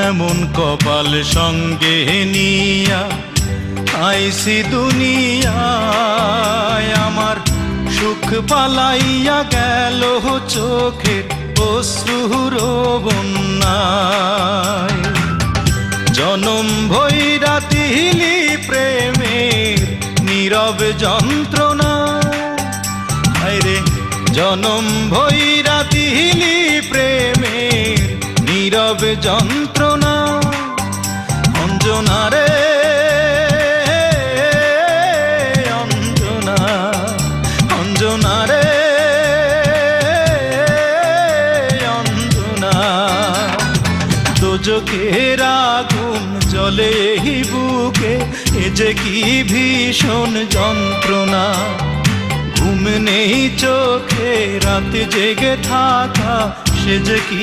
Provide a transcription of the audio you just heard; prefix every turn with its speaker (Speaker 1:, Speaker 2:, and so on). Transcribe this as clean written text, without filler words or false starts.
Speaker 1: এমন কপাল সঙ্গে নিয়া আইসি দুনিয়ায়, আমার সুখ পালাইয়া গেল চোখের অশ্রুর বন্যায়। জনম ভৈরা দিলি প্রেমের নীরব যন্ত্রণা, আরে জনম ভৈরা দিলি প্রেমের নীরব যন্ত্রণা। অঞ্জনা রে অঞ্জনা, অঞ্জনা রে অঞ্জনা, দোজখের আগুন জ্বলে এই বুকে, এ যে কি ভীষণ যন্ত্রণা। ঘুম নেই চোখে, রাত জেগে থাকা, সে যে কি